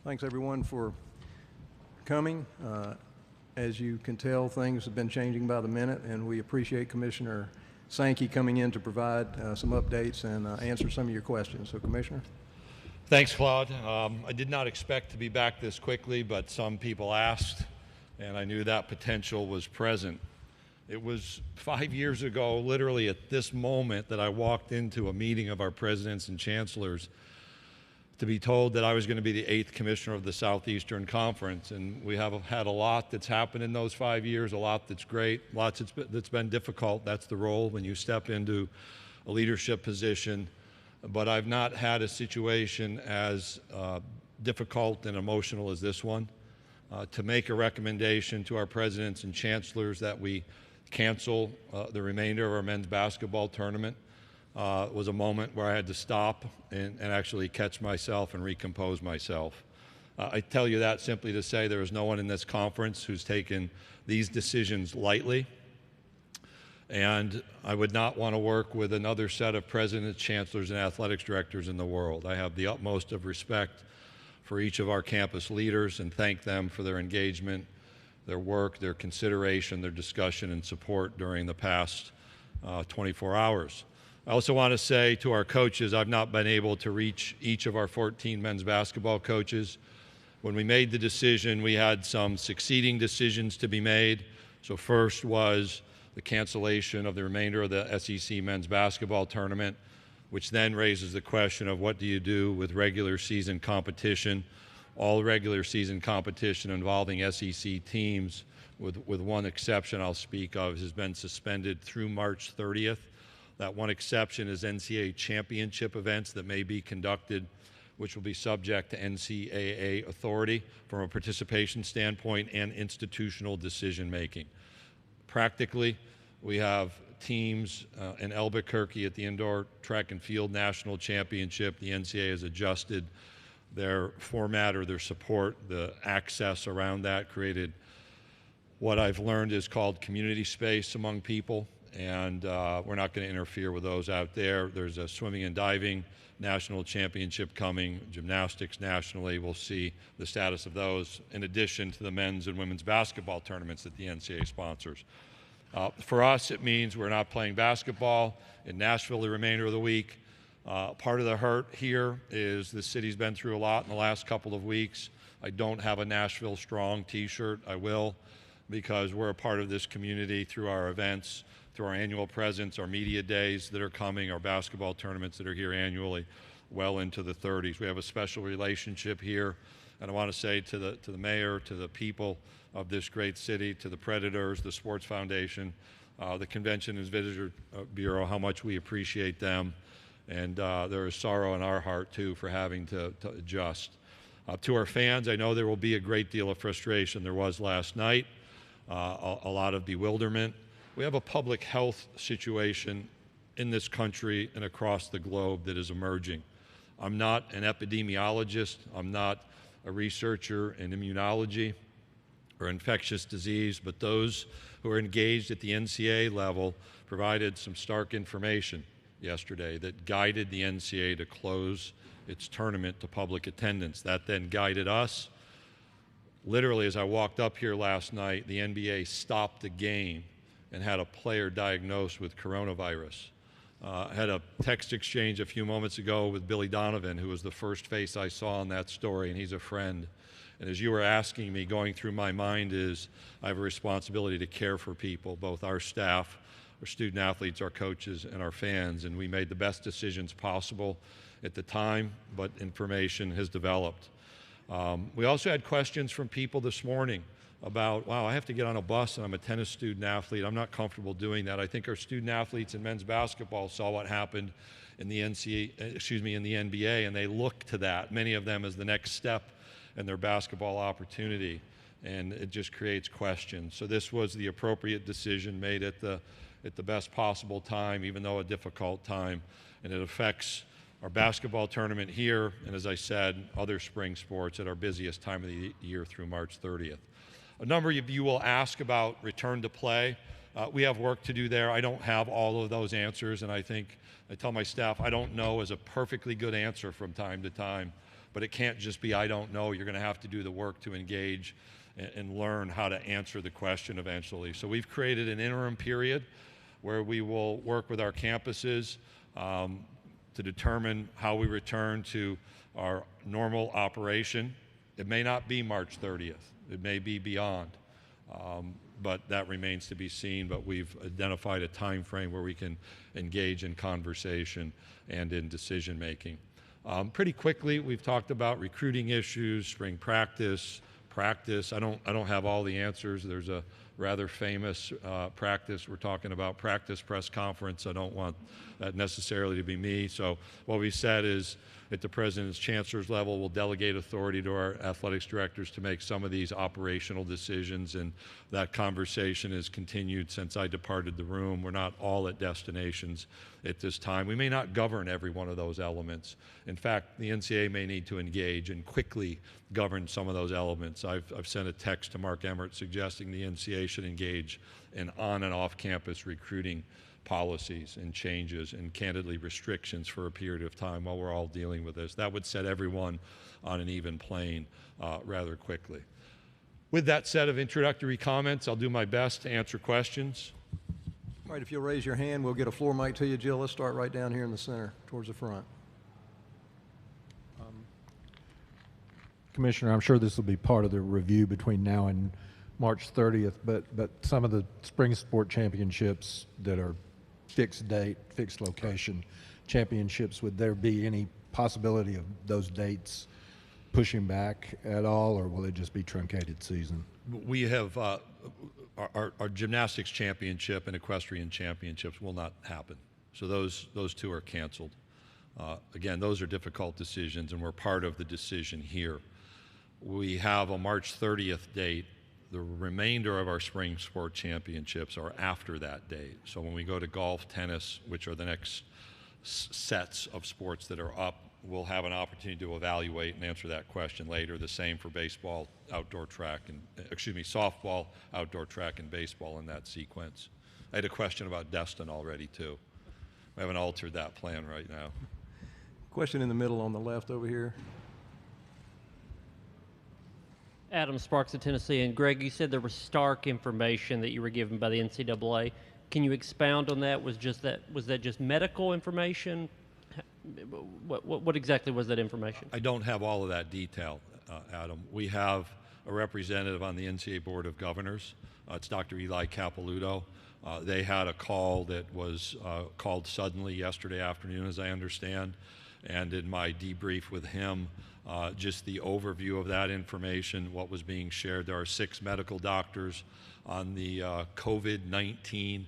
Thanks everyone for coming. As you can tell, things have been changing by the minute, and we appreciate Commissioner Sankey coming in to provide some updates and answer some of your questions. So, Commissioner. Thanks, Claude. I did not expect to be back this quickly, but some people asked, and I knew that potential was present. It was 5 years ago, literally at this moment, that I walked into a meeting of our presidents and chancellors to be told that I was going to be the 8th commissioner of the Southeastern Conference. And we have had a lot that's happened in those 5 years, a lot that's great, lots that's been difficult. That's the role when you step into a leadership position. But I've not had a situation as difficult and emotional as this one. To make a recommendation to our presidents and chancellors that we cancel the remainder of our men's basketball tournament was a moment where I had to stop and actually catch myself and recompose myself. I tell you that simply to say there is no one in this conference who's taken these decisions lightly. And I would not want to work with another set of presidents, chancellors, and athletics directors in the world. I have the utmost of respect for each of our campus leaders and thank them for their engagement, their work, their consideration, their discussion, and support during the past 24 hours. I also want to say to our coaches, I've not been able to reach each of our 14 men's basketball coaches. When we made the decision, we had some succeeding decisions to be made. So first was the cancellation of the remainder of the SEC men's basketball tournament, which then raises the question of what do you do with regular season competition. All regular season competition involving SEC teams, with one exception I'll speak of, has been suspended through March 30th. That one exception is NCAA championship events that may be conducted, which will be subject to NCAA authority from a participation standpoint and institutional decision making. Practically, we have teams in Albuquerque at the Indoor Track and Field National Championship. The NCAA has adjusted their format or their support, the access around that, created what I've learned is called community space among people. And we're not going to interfere with those out there. There's a swimming and diving national championship coming, gymnastics nationally. We'll see the status of those, in addition to the men's and women's basketball tournaments that the NCAA sponsors. For us, it means we're not playing basketball in Nashville the remainder of the week. Part of the hurt here is the city's been through a lot in the last couple of weeks. I don't have a Nashville Strong t-shirt. I will, because we're a part of this community through our events, through our annual presence, our media days that are coming, our basketball tournaments that are here annually, well into the 30s. We have a special relationship here, and I want to say to the mayor, to the people of this great city, to the Predators, the Sports Foundation, the Convention and Visitor Bureau, how much we appreciate them, and there is sorrow in our heart too for having to adjust. To our fans, I know there will be a great deal of frustration. There was last night, a lot of bewilderment. We have a public health situation in this country and across the globe that is emerging. I'm not an epidemiologist. I'm not a researcher in immunology or infectious disease, but those who are engaged at the NCAA level provided some stark information yesterday that guided the NCAA to close its tournament to public attendance. That then guided us. Literally, as I walked up here last night, the NBA stopped the game and had a player diagnosed with coronavirus. I had a text exchange a few moments ago with Billy Donovan, who was the first face I saw in that story, and he's a friend. And as you were asking me, going through my mind is I have a responsibility to care for people, both our staff, our student athletes, our coaches, and our fans, and we made the best decisions possible at the time, but information has developed. We also had questions from people this morning about, wow, I have to get on a bus and I'm a tennis student athlete. I'm not comfortable doing that. I think our student athletes in men's basketball saw what happened in the NBA, and they look to that, many of them, as the next step in their basketball opportunity, and it just creates questions. So this was the appropriate decision made at the best possible time, even though a difficult time, and it affects our basketball tournament here, and as I said, other spring sports at our busiest time of the year through March 30th. A number of you will ask about return to play. we have work to do there. I don't have all of those answers, and I tell my staff, I don't know is a perfectly good answer from time to time, but it can't just be I don't know. You're going to have to do the work to engage and learn how to answer the question eventually. So we've created an interim period where we will work with our campuses to determine how we return to our normal operation. It may not be March 30th. It may be beyond, but that remains to be seen. But we've identified a time frame where we can engage in conversation and in decision making. Pretty quickly, we've talked about recruiting issues, spring practice. I don't have all the answers. There's a rather famous practice. We're talking about practice press conference. I don't want that necessarily to be me. So what we said is at the president's chancellor's level, we'll delegate authority to our athletics directors to make some of these operational decisions, and that conversation has continued since I departed the room. We're not all at destinations at this time. We may not govern every one of those elements. In fact, the NCAA may need to engage and quickly govern some of those elements. I've sent a text to Mark Emmert suggesting the NCAA should engage in on and off campus recruiting policies and changes and candidly restrictions for a period of time while we're all dealing with this. That would set everyone on an even plane rather quickly. With that set of introductory comments, I'll do my best to answer questions. All right, if you'll raise your hand, we'll get a floor mic to you. Jill, let's start right down here in the center towards the front. Commissioner, I'm sure this will be part of the review between now and March 30th, but some of the spring sport championships that are fixed date, fixed location championships, would there be any possibility of those dates pushing back at all, or will it just be truncated season? We have our gymnastics championship and equestrian championships will not happen. So those two are canceled. Again, those are difficult decisions, and we're part of the decision here. We have a March 30th date. The remainder of our spring sport championships are after that date. So when we go to golf, tennis, which are the next sets of sports that are up, we'll have an opportunity to evaluate and answer that question later. The same for baseball, outdoor track, and softball, outdoor track, and baseball in that sequence. I had a question about Destin already too. We haven't altered that plan right now. Question in the middle on the left over here. Adam Sparks of Tennessee. And Greg, you said there was stark information that you were given by the NCAA. Can you expound on that? Was that just medical information? What exactly was that information? I don't have all of that detail, Adam. We have a representative on the NCAA Board of Governors. It's Dr. Eli Capilouto. They had a call that was called suddenly yesterday afternoon, as I understand. And in my debrief with him, just the overview of that information, what was being shared. There are 6 medical doctors on the COVID-19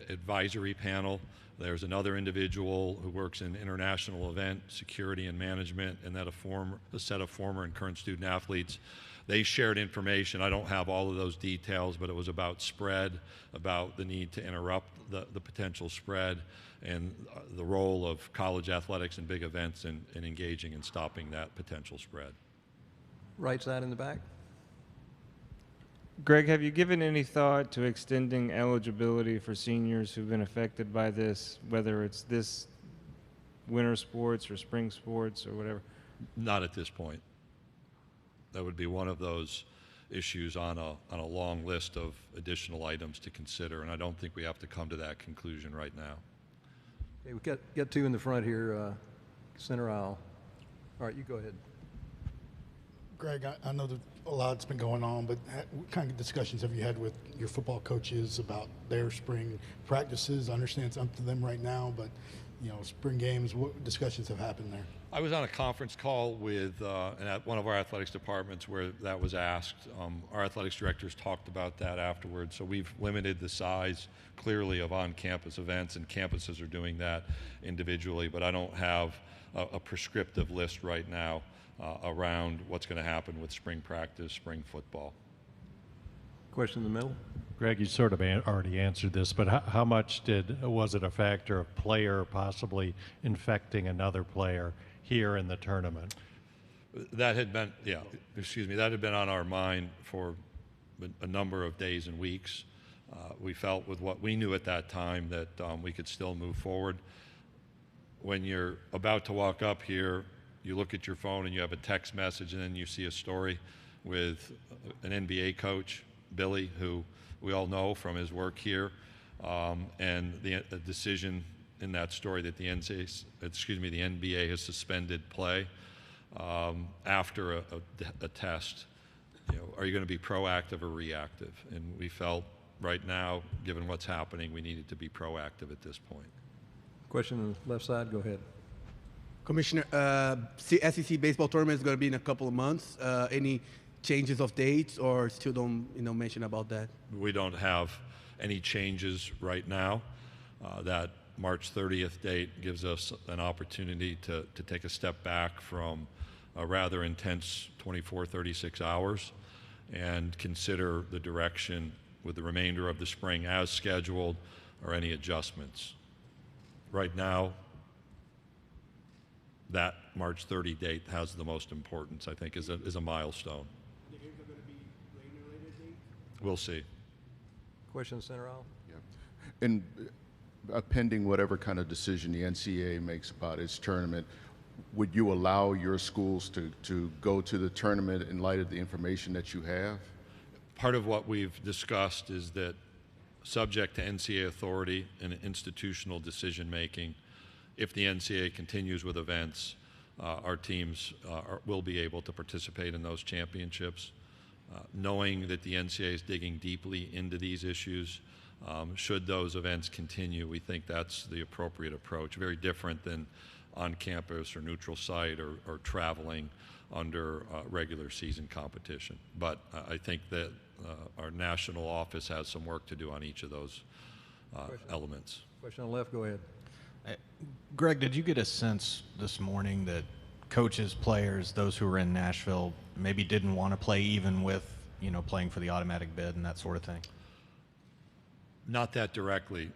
advisory panel. There's another individual who works in international event security and management, and then a set of former and current student athletes. They shared information. I don't have all of those details, but it was about spread, about the need to interrupt the potential spread, and the role of college athletics and big events in engaging and stopping that potential spread. Right side in the back. Greg, have you given any thought to extending eligibility for seniors who've been affected by this, whether it's this winter sports or spring sports or whatever? Not at this point. That would be one of those issues on a long list of additional items to consider, and I don't think we have to come to that conclusion right now. Okay, we've got 2 in the front here, center aisle. All right, you go ahead. Greg, I know that a lot's been going on, but what kind of discussions have you had with your football coaches about their spring practices? I understand it's up to them right now, but spring games, what discussions have happened there? I was on a conference call with at one of our athletics departments where that was asked. Our athletics directors talked about that afterwards. So we've limited the size clearly of on-campus events, and campuses are doing that individually. But I don't have a prescriptive list right now around what's going to happen with spring practice, spring football. Question in the middle. Greg, you sort of already answered this, but how much was it a factor of player possibly infecting another player here in the tournament? That had been, that had been on our mind for a number of days and weeks. We felt with what we knew at that time that we could still move forward. When you're about to walk up here, you look at your phone and you have a text message, and then you see a story with an NBA coach, Billy, who we all know from his work here, and the decision in that story that the NBA has suspended play after a test. Are you going to be proactive or reactive? And we felt right now, given what's happening, we needed to be proactive at this point. Question on the left side, go ahead. Commissioner, SEC baseball tournament is going to be in a couple of months. Any changes of dates, or still don't mention about that? We don't have any changes right now. That March 30th date gives us an opportunity to take a step back from a rather intense 24, 36 hours and consider the direction with the remainder of the spring as scheduled or any adjustments. Right now, that March 30 date has the most importance, I think, is a milestone. We'll see. Question center aisle. And pending whatever kind of decision the NCAA makes about its tournament, would you allow your schools to go to the tournament in light of the information that you have? Part of what we've discussed is that, subject to NCAA authority and institutional decision making, if the NCAA continues with events, our teams will be able to participate in those championships. Knowing that the NCAA is digging deeply into these issues, should those events continue, we think that's the appropriate approach. Very different than on campus or neutral site or traveling under regular season competition. But I think that our national office has some work to do on each of those elements. Question on the left, go ahead. Greg, did you get a sense this morning that coaches, players, those who were in Nashville maybe didn't want to play even with, playing for the automatic bid and that sort of thing? Not that directly.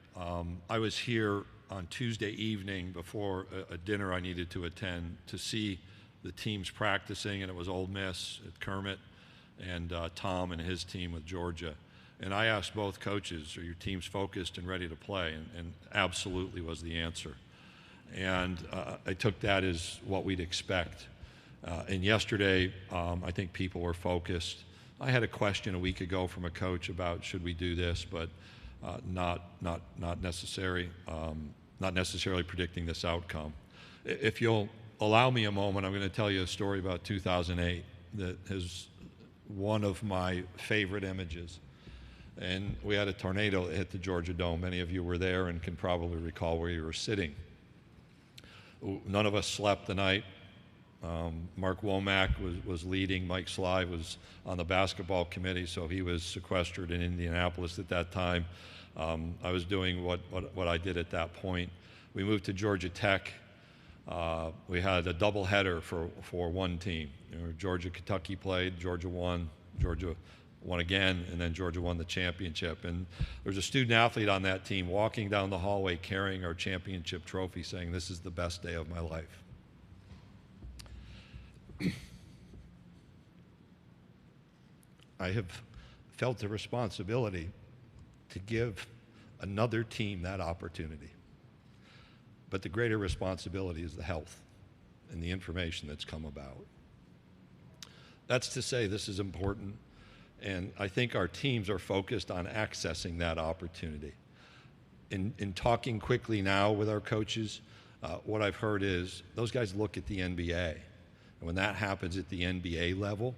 I was here on Tuesday evening before a dinner I needed to attend to see the teams practicing, and it was Ole Miss at Kermit and Tom and his team with Georgia. And I asked both coaches, are your teams focused and ready to play? And absolutely was the answer. And I took that as what we'd expect. And yesterday, I think people were focused. I had a question a week ago from a coach about should we do this, but not necessarily predicting this outcome. If you'll allow me a moment, I'm going to tell you a story about 2008 that is one of my favorite images. And we had a tornado that hit the Georgia Dome. Many of you were there and can probably recall where you were sitting. None of us slept the night. Mark Womack was leading. Mike Sly was on the basketball committee, so he was sequestered in Indianapolis at that time. I was doing what I did at that point. We moved to Georgia Tech. We had a doubleheader for one team. Georgia, Kentucky played. Georgia won. Georgia won again, and then Georgia won the championship. And there was a student athlete on that team walking down the hallway carrying our championship trophy, saying, "This is the best day of my life." I have felt the responsibility to give another team that opportunity. But the greater responsibility is the health and the information that's come about. That's to say, this is important, and I think our teams are focused on accessing that opportunity. In talking quickly now with our coaches, what I've heard is those guys look at the NBA. And when that happens at the NBA level,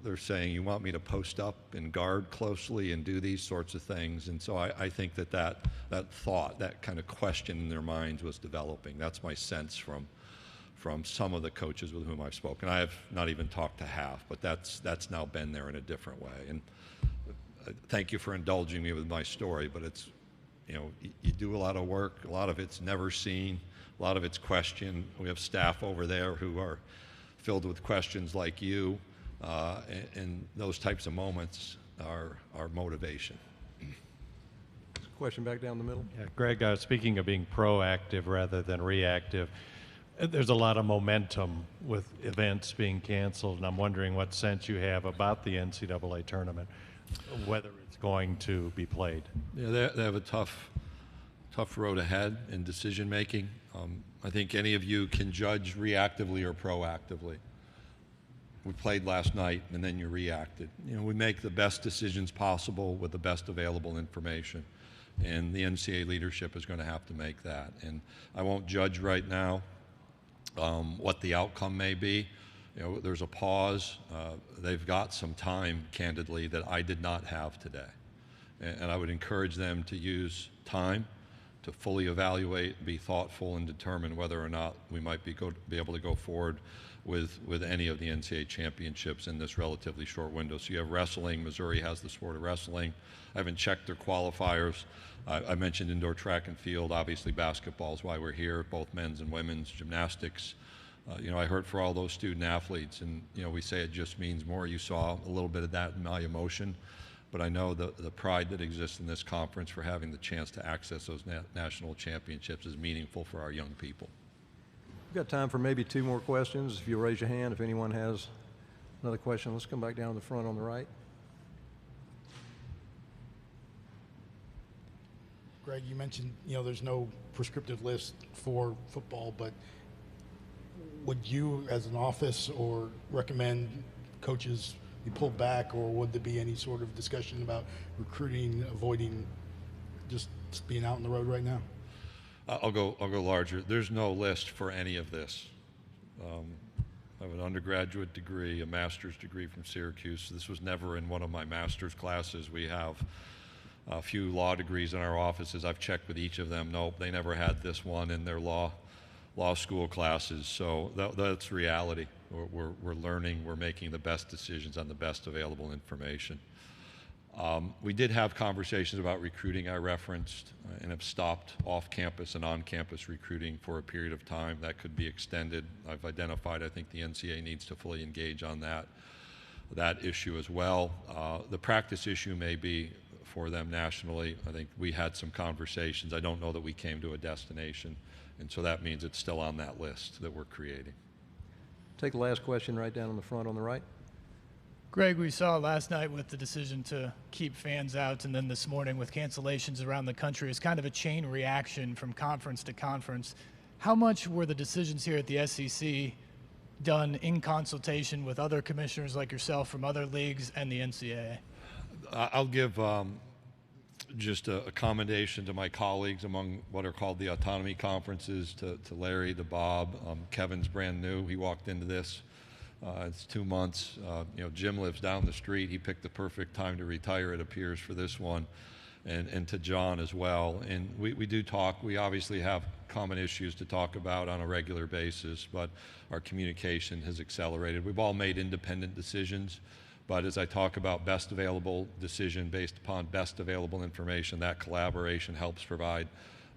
they're saying, you want me to post up and guard closely and do these sorts of things. And so I think that thought, that kind of question in their minds was developing. That's my sense from some of the coaches with whom I've spoken. I have not even talked to half, but that's now been there in a different way. And thank you for indulging me with my story, but it's, you do a lot of work. A lot of it's never seen. A lot of it's questioned. We have staff over there who are filled with questions like you, and those types of moments are motivation. Question back down the middle. Yeah, Greg, speaking of being proactive rather than reactive, there's a lot of momentum with events being canceled, and I'm wondering what sense you have about the NCAA tournament. whether it's going to be played? Yeah, they have a tough road ahead in decision making. I think any of you can judge reactively or proactively. We played last night and then you reacted. We make the best decisions possible with the best available information. And the NCAA leadership is going to have to make that. And I won't judge right now what the outcome may be. There's a pause. They've got some time, candidly, that I did not have today. And I would encourage them to use time to fully evaluate, be thoughtful, and determine whether or not we might be able to go forward with any of the NCAA championships in this relatively short window. So you have wrestling. Missouri has the sport of wrestling. I haven't checked their qualifiers. I mentioned indoor track and field. Obviously, basketball is why we're here, both men's and women's. Gymnastics. I heard for all those student athletes, and we say it just means more. You saw a little bit of that in my emotion. But I know the pride that exists in this conference for having the chance to access those national championships is meaningful for our young people. We've got time for maybe 2 more questions. If you'll raise your hand if anyone has another question. Let's come back down to the front on the right. Greg, you mentioned, there's no prescriptive list for football, but would you as an office or recommend coaches be pulled back, or would there be any sort of discussion about recruiting, avoiding just being out on the road right now? I'll go larger. There's no list for any of this. I have an undergraduate degree, a master's degree from Syracuse. This was never in one of my master's classes. We have a few law degrees in our offices. I've checked with each of them. Nope, they never had this one in their law school classes. So that's reality. We're learning. We're making the best decisions on the best available information. We did have conversations about recruiting I referenced and have stopped off-campus and on-campus recruiting for a period of time. That could be extended. I've identified, I think the NCAA needs to fully engage on that issue as well. The practice issue may be for them nationally. I think we had some conversations. I don't know that we came to a destination, and so that means it's still on that list that we're creating. Take the last question right down on the front on the right. Greg, we saw last night with the decision to keep fans out, and then this morning with cancellations around the country, it's kind of a chain reaction from conference to conference. How much were the decisions here at the SEC done in consultation with other commissioners like yourself from other leagues and the NCAA? I'll give just a commendation to my colleagues among what are called the autonomy conferences, to Larry, to Bob. Kevin's brand new. He walked into this. It's 2 months. Jim lives down the street. He picked the perfect time to retire, it appears, for this one. And to John as well. And we do talk. We obviously have common issues to talk about on a regular basis, but our communication has accelerated. We've all made independent decisions. But as I talk about best available decision based upon best available information, that collaboration helps provide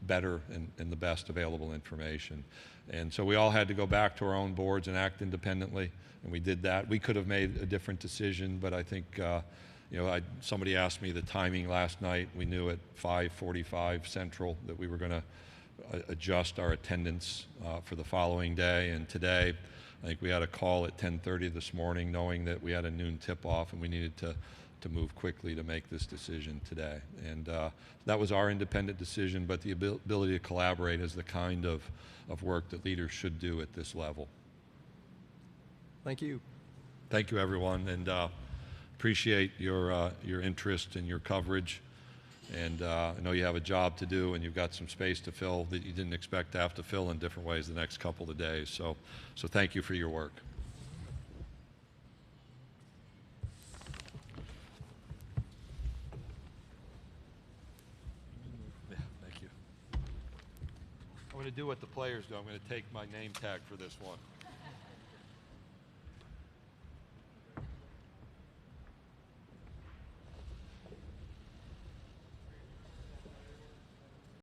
better and the best available information. And so we all had to go back to our own boards and act independently, and we did that. We could have made a different decision, but I think, somebody asked me the timing last night. We knew at 5:45 Central that we were going to adjust our attendance for the following day, and today, I think we had a call at 10:30 this morning knowing that we had a noon tip-off and we needed to move quickly to make this decision today. And that was our independent decision, but the ability to collaborate is the kind of work that leaders should do at this level. Thank you. Thank you, everyone, and appreciate your interest and your coverage. And I know you have a job to do and you've got some space to fill that you didn't expect to have to fill in different ways the next couple of days. So thank you for your work. Yeah, thank you. I'm going to do what the players do. I'm going to take my name tag for this one.